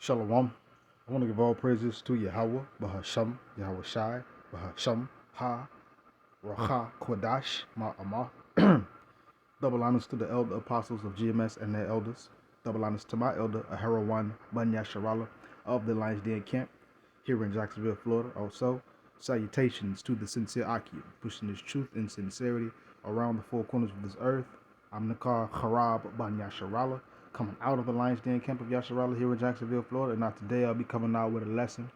Shalom. I want to give all praises to Yahweh, Bahasham, Yahweh Shai, Bahasham, Ha, Racha, Kodash, Ma'amah. Double honors to the elder apostles of GMS and their elders. Double honors to my elder, Aharawan Banya Sharala of the Lions Den Camp here in Jacksonville, Florida. Also, salutations to the sincere Aki, pushing this truth and sincerity around the four corners of this earth. I'm Nakar Harab Banya Sharala, coming out of the Lions Den Camp of Yasharala here in Jacksonville, Florida. And now today I'll be coming out with a lesson.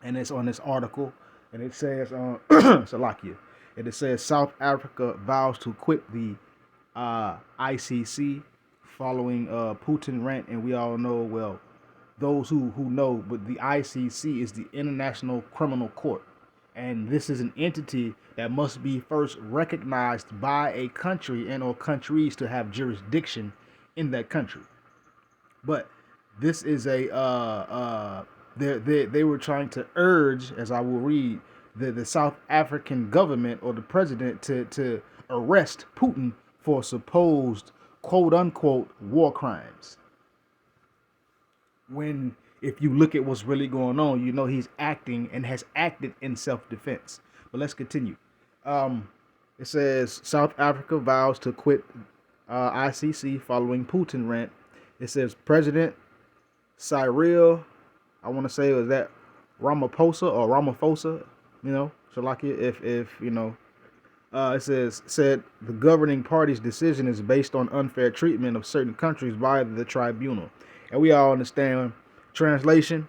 And it's on this article. And it says, Salakia. And it says South Africa vows to quit the ICC following Putin rant. And we all know, well, those who know, but the ICC is the International Criminal Court. And this is an entity that must be first recognized by a country and or countries to have jurisdiction in that country. But this is they were trying to urge, as I will read, the South African government or the president to arrest Putin for supposed quote unquote war crimes. When if you look at what's really going on, you know he's acting and has acted in self-defense. But let's continue. It says South Africa vows to quit ICC following Putin rant. It says President Cyril, I want to say, was that Ramaphosa, you know, Shalakia, if you know. It said the governing party's decision is based on unfair treatment of certain countries by the tribunal. And we all understand, translation,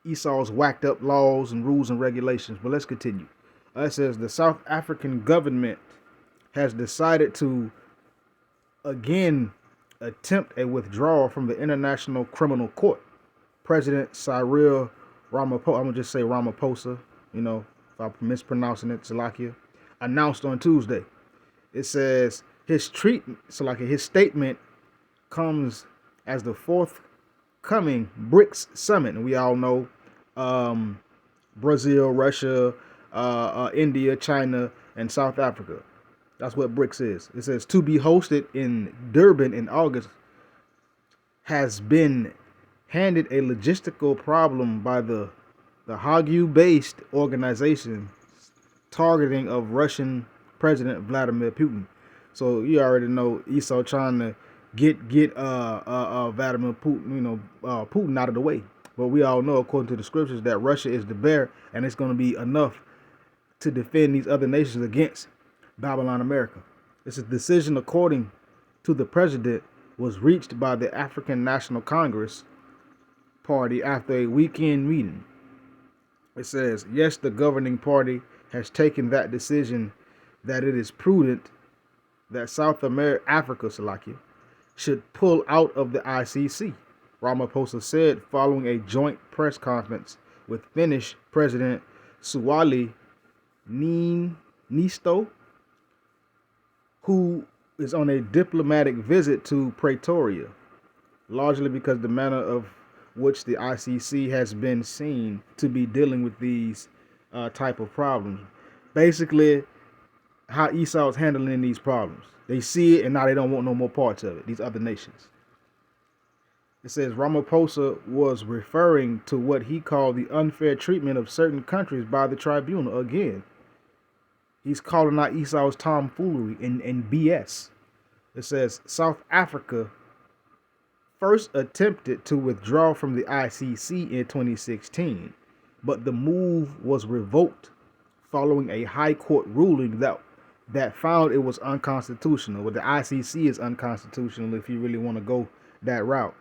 Esau's whacked up laws and rules and regulations. But let's continue. It says the South African government has decided to again attempt a withdrawal from the International Criminal Court. President Cyril Ramaphosa, I'm going to just say Ramaphosa, you know, if I'm mispronouncing it, Salakia, announced on Tuesday. It says his statement comes as the forthcoming BRICS summit. And we all know Brazil, Russia, India, China, and South Africa. That's what BRICS is. It says to be hosted in Durban in August has been handed a logistical problem by the Hague-based organization targeting of Russian President Vladimir Putin. So you already know Esau trying to get Vladimir Putin, Putin out of the way. But we all know, according to the scriptures, that Russia is the bear, and it's going to be enough to defend these other nations against Babylon America. This is a decision, according to the president, was reached by the African National Congress Party after a weekend meeting. It says, yes, the governing party has taken that decision that it is prudent that South Africa, Salakia, should pull out of the ICC, Ramaphosa said following a joint press conference with Finnish President Sauli Niinisto, who is on a diplomatic visit to Pretoria, largely because the manner of which the ICC has been seen to be dealing with these type of problems. Basically, how Esau is handling these problems. They see it and now they don't want no more parts of it, these other nations. It says Ramaphosa was referring to what he called the unfair treatment of certain countries by the tribunal. Again, he's calling out Esau's tomfoolery and BS. It says South Africa first attempted to withdraw from the ICC in 2016, but the move was revoked following a high court ruling that found it was unconstitutional. Well, the ICC is unconstitutional if you really want to go that route.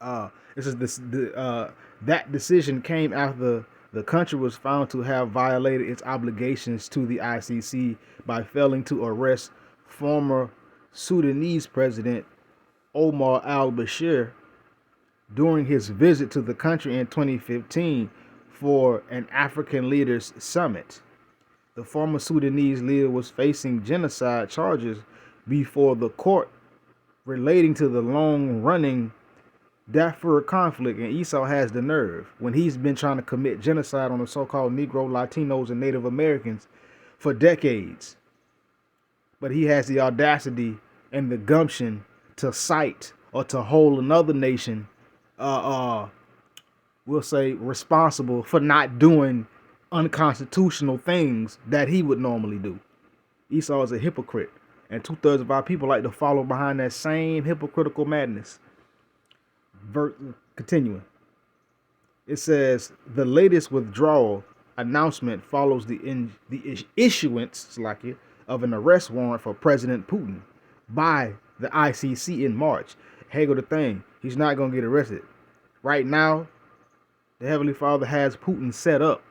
That decision came after the country was found to have violated its obligations to the ICC by failing to arrest former Sudanese President Omar al-Bashir during his visit to the country in 2015 for an African Leaders Summit. The former Sudanese leader was facing genocide charges before the court relating to the long-running Darfur conflict, and Esau has the nerve when he's been trying to commit genocide on the so-called Negro, Latinos, and Native Americans for decades. But he has the audacity and the gumption to cite or to hold another nation, we'll say, responsible for not doing unconstitutional things that he would normally do. Esau is a hypocrite, and 2/3 of our people like to follow behind that same hypocritical madness. Continuing, it says the latest withdrawal announcement follows the issuance of an arrest warrant for President Putin by the ICC in March. Here go the thing: he's not gonna get arrested. Right now, the Heavenly Father has Putin set up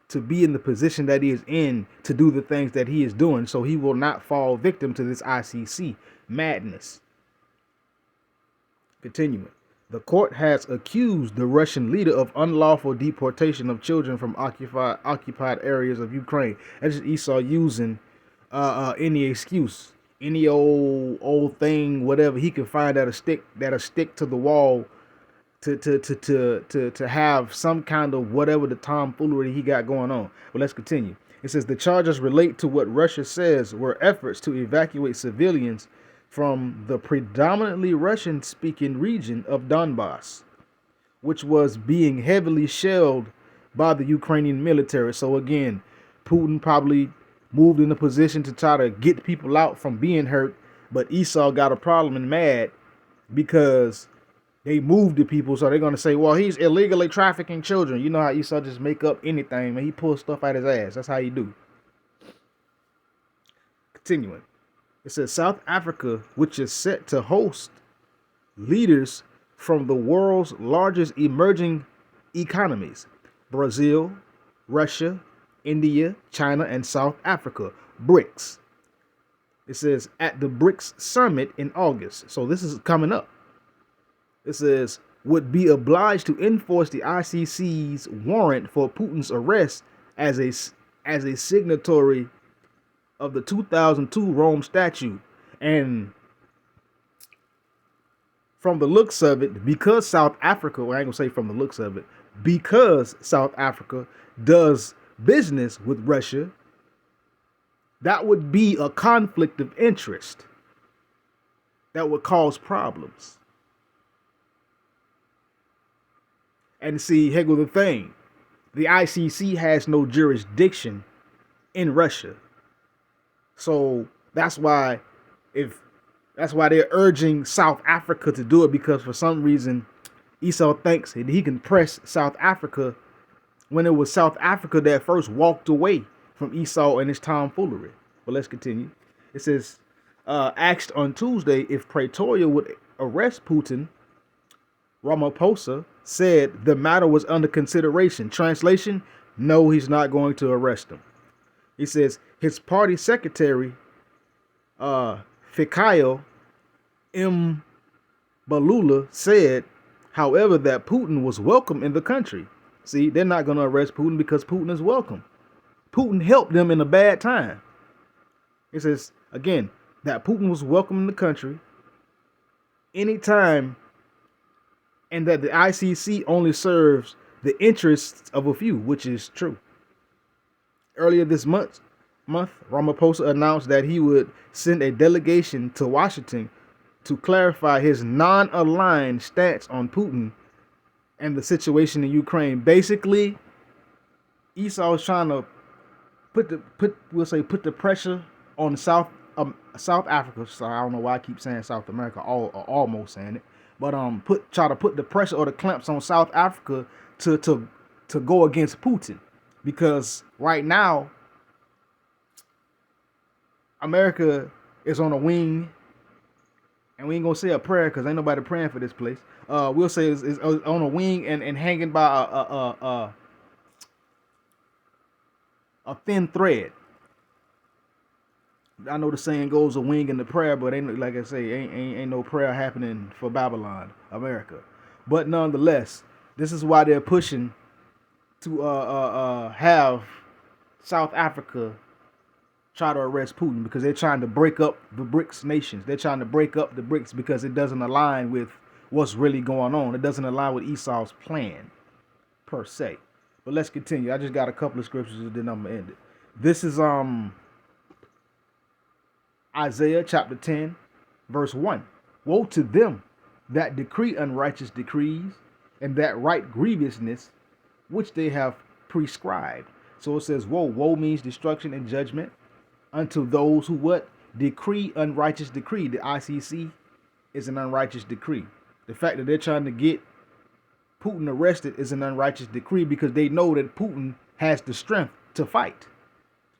to be in the position that he is in to do the things that he is doing, so he will not fall victim to this ICC madness. Continuing, the court has accused the Russian leader of unlawful deportation of children from occupied areas of Ukraine. That's just Esau using any excuse, any old thing, whatever he can find that'll stick to the wall to have some kind of whatever the tomfoolery he got going on. But let's continue. It says the charges relate to what Russia says were efforts to evacuate civilians from the predominantly Russian-speaking region of Donbass, which was being heavily shelled by the Ukrainian military. So again, Putin probably moved in a position to try to get people out from being hurt, but Esau got a problem and mad because they moved the people, so they're going to say, well, he's illegally trafficking children. You know how Esau just make up anything, man. He pulls stuff out his ass. That's how you do. Continuing. It says South Africa, which is set to host leaders from the world's largest emerging economies, Brazil, Russia, India, China, and South Africa, BRICS. It says at the BRICS summit in August. So this is coming up. It says would be obliged to enforce the ICC's warrant for Putin's arrest as a signatory of the 2002 Rome Statute. And from the looks of it, because South Africa, well, I ain't gonna say from the looks of it, because South Africa does business with Russia, that would be a conflict of interest that would cause problems. And see, here goes the thing. The ICC has no jurisdiction in Russia. So that's why they're urging South Africa to do it, because for some reason Esau thinks that he can press South Africa when it was South Africa that first walked away from Esau and his tomfoolery. But let's continue. It says, asked on Tuesday if Pretoria would arrest Putin, Ramaphosa said the matter was under consideration. Translation, no, he's not going to arrest him. He says his party secretary, Fikayo Mbalula, said, however, that Putin was welcome in the country. See, they're not going to arrest Putin because Putin is welcome. Putin helped them in a bad time. It says, again, that Putin was welcome in the country anytime, and that the ICC only serves the interests of a few, which is true. Earlier this month, Ramaphosa announced that he would send a delegation to Washington to clarify his non-aligned stance on Putin and the situation in Ukraine. Basically, Esau is trying to put the pressure on South Africa. So I don't know why I keep saying South America, almost saying it, but try to put the pressure or the clamps on South Africa to go against Putin, because right now America is on a wing, and we ain't gonna say a prayer because ain't nobody praying for this place. We'll say is on a wing and hanging by a thin thread. I know the saying goes, a wing in the prayer, but ain't, like I say, ain't no prayer happening for Babylon, America. But nonetheless, this is why they're pushing to have South Africa try to arrest Putin, because they're trying to break up the BRICS nations. They're trying to break up the BRICS because it doesn't align with what's really going on. It doesn't align with Esau's plan, per se. But let's continue. I just got a couple of scriptures and then I'm going to end it. This is Isaiah chapter 10, verse 1. Woe to them that decree unrighteous decrees, and that write grievousness which they have prescribed. So it says, woe. Woe means destruction and judgment unto those who what? Decree unrighteous decree. The ICC is an unrighteous decree. The fact that they're trying to get Putin arrested is an unrighteous decree because they know that Putin has the strength to fight.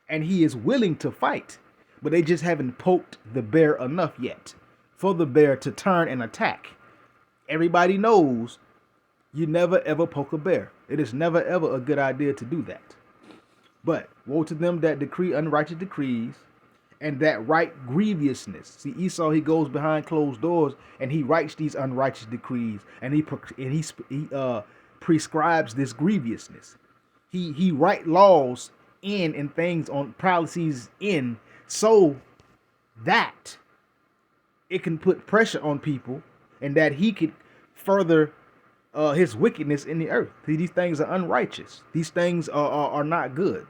And he is willing to fight. But they just haven't poked the bear enough yet for the bear to turn and attack. Everybody knows you never ever poke a bear. It is never ever a good idea to do that. But woe to them that decree unrighteous decrees and that write grievousness. See, Esau, he goes behind closed doors and he writes these unrighteous decrees and he prescribes this grievousness. He write laws in and things on policies in so that it can put pressure on people and that he could further his wickedness in the earth. See, these things are unrighteous. These things are not good.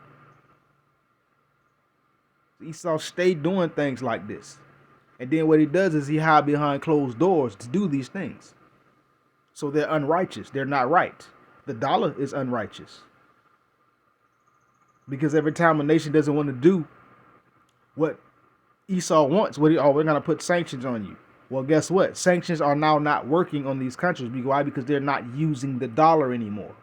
Esau stayed doing things like this. And then what he does is he hides behind closed doors to do these things. So they're unrighteous. They're not right. The dollar is unrighteous. Because every time a nation doesn't want to do what Esau wants, we're going to put sanctions on you. Well, guess what? Sanctions are now not working on these countries. Why? Because they're not using the dollar anymore.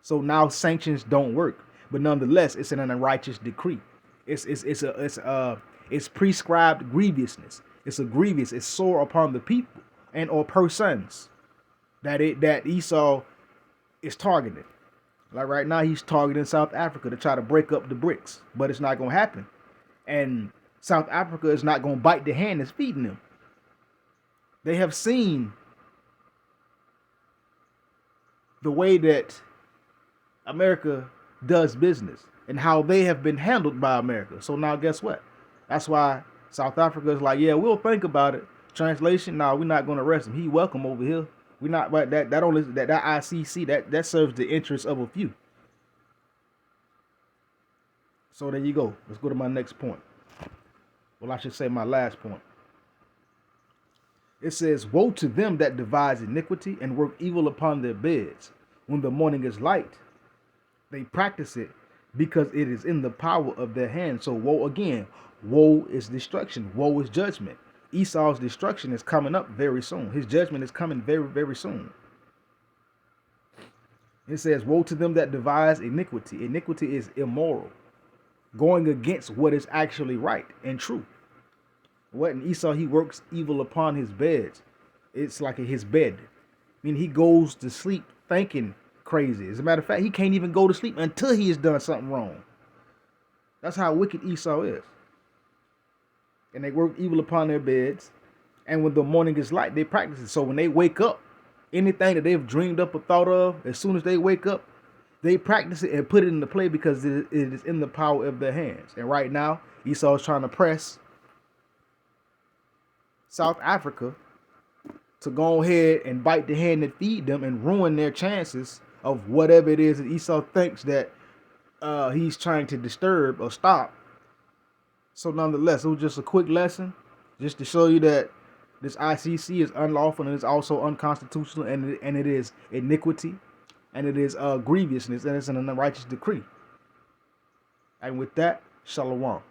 So now sanctions don't work. But nonetheless, it's an unrighteous decree. It's prescribed grievousness. It's a grievous. It's sore upon the people and or persons that Esau is targeting. Like right now, he's targeting South Africa to try to break up the BRICS, but it's not going to happen. And South Africa is not going to bite the hand that's feeding them. They have seen the way that America does business and how they have been handled by America. So now guess what? That's why South Africa is like, yeah, we'll think about it. Translation, no, we're not going to arrest him. He welcome over here. We're not, but that ICC, that serves the interests of a few. So there you go. Let's go to my next point. Well, I should say my last point. It says, woe to them that devise iniquity and work evil upon their beds. When the morning is light, they practice it because it is in the power of their hand. So woe again. Woe is destruction. Woe is judgment. Esau's destruction is coming up very soon. His judgment is coming very, very soon. It says, woe to them that devise iniquity. Iniquity is immoral, going against what is actually right and true. What in Esau, he works evil upon his beds. It's like his bed. I mean, he goes to sleep thinking crazy. As a matter of fact, he can't even go to sleep until he has done something wrong. That's how wicked Esau is. And they work evil upon their beds. And when the morning is light, they practice it. So when they wake up, anything that they've dreamed up or thought of, as soon as they wake up, they practice it and put it into play because it is in the power of their hands. And right now, Esau is trying to press South Africa to go ahead and bite the hand that feed them and ruin their chances of whatever it is that Esau thinks that he's trying to disturb or stop. So nonetheless, it was just a quick lesson just to show you that this ICC is unlawful and it's also unconstitutional, and it is iniquity and it is grievousness and it's an unrighteous decree. And with that, shalom.